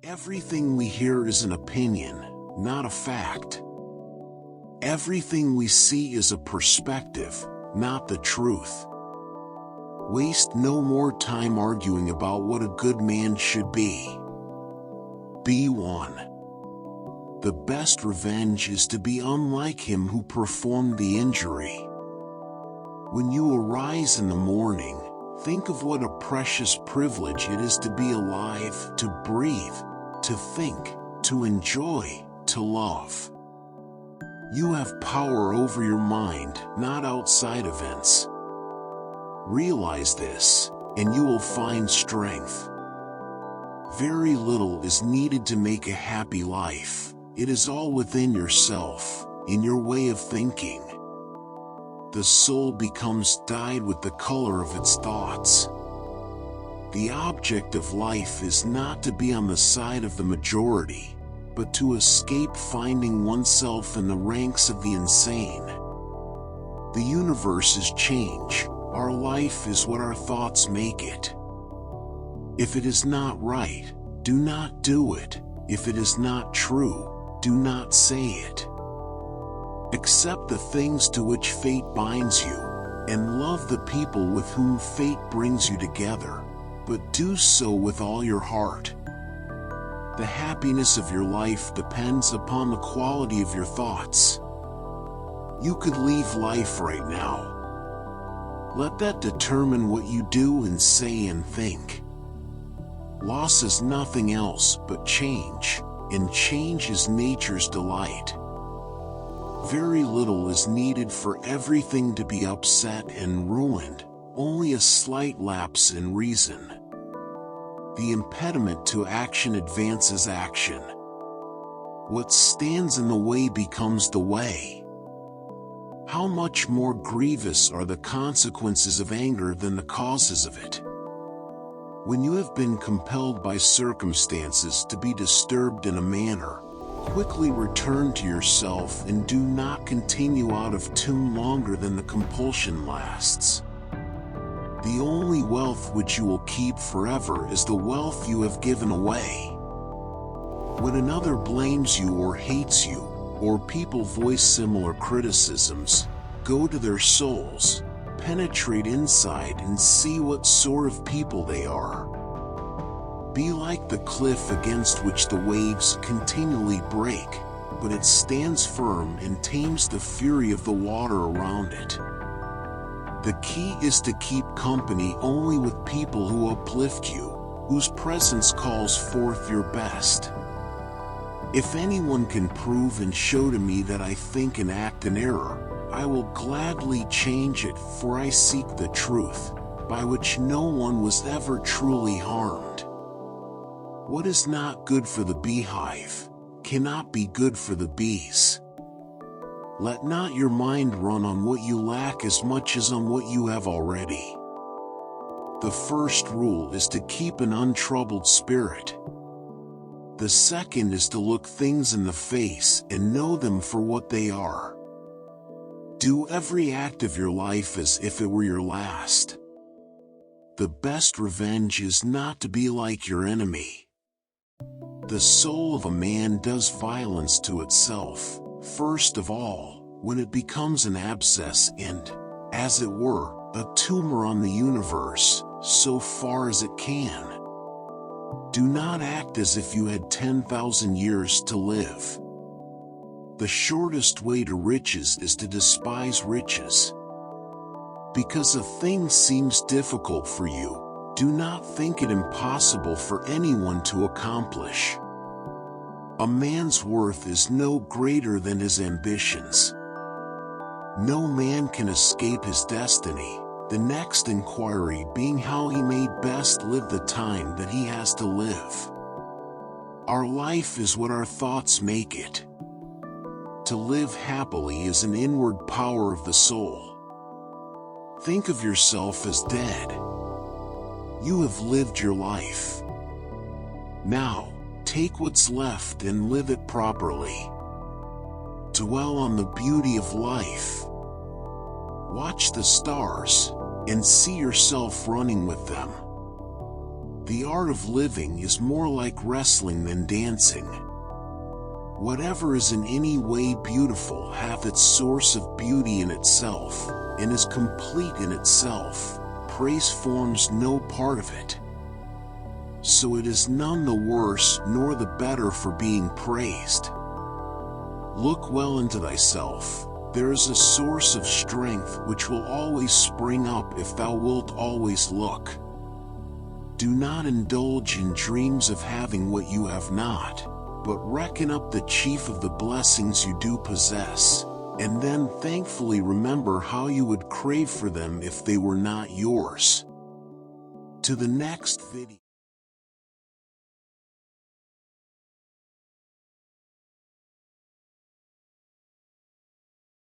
Everything we hear is an opinion, not a fact. Everything we see is a perspective, not the truth. Waste no more time arguing about what a good man should be. Be one. The best revenge is to be unlike him who performed the injury. When you arise in the morning, think of what a precious privilege it is to be alive, to breathe, to think, to enjoy, to love. You have power over your mind, not outside events. Realize this, and you will find strength. Very little is needed to make a happy life. It is all within yourself, in your way of thinking. The soul becomes dyed with the color of its thoughts. The object of life is not to be on the side of the majority, but to escape finding oneself in the ranks of the insane. The universe is change. Our life is what our thoughts make it. If it is not right, do not do it. If it is not true, do not say it. Accept the things to which fate binds you, and love the people with whom fate brings you together, but do so with all your heart. The happiness of your life depends upon the quality of your thoughts. You could leave life right now. Let that determine what you do and say and think. Loss is nothing else but change, and change is nature's delight. Very little is needed for everything to be upset and ruined, only a slight lapse in reason. The impediment to action advances action. What stands in the way becomes the way. How much more grievous are the consequences of anger than the causes of it? When you have been compelled by circumstances to be disturbed in a manner, quickly return to yourself and do not continue out of tune longer than the compulsion lasts. The only wealth which you will keep forever is the wealth you have given away. When another blames you or hates you, or people voice similar criticisms, go to their souls, penetrate inside and see what sort of people they are. Be like the cliff against which the waves continually break, but it stands firm and tames the fury of the water around it. The key is to keep company only with people who uplift you, whose presence calls forth your best. If anyone can prove and show to me that I think and act in error, I will gladly change it, for I seek the truth, by which no one was ever truly harmed. What is not good for the beehive cannot be good for the bees. Let not your mind run on what you lack as much as on what you have already. The first rule is to keep an untroubled spirit. The second is to look things in the face and know them for what they are. Do every act of your life as if it were your last. The best revenge is not to be like your enemy. The soul of a man does violence to itself, first of all, when it becomes an abscess and, as it were, a tumor on the universe, so far as it can. Do not act as if you had 10,000 years to live. The shortest way to riches is to despise riches. Because a thing seems difficult for you, do not think it impossible for anyone to accomplish. A man's worth is no greater than his ambitions. No man can escape his destiny, the next inquiry being how he may best live the time that he has to live. Our life is what our thoughts make it. To live happily is an inward power of the soul. Think of yourself as dead. You have lived your life. Now, take what's left and live it properly. Dwell on the beauty of life. Watch the stars, and see yourself running with them. The art of living is more like wrestling than dancing. Whatever is in any way beautiful hath its source of beauty in itself, and is complete in itself. Praise forms no part of it. So it is none the worse nor the better for being praised. Look well into thyself. There is a source of strength which will always spring up if thou wilt always look. Do not indulge in dreams of having what you have not, but reckon up the chief of the blessings you do possess, and then thankfully remember how you would crave for them if they were not yours. To the next video.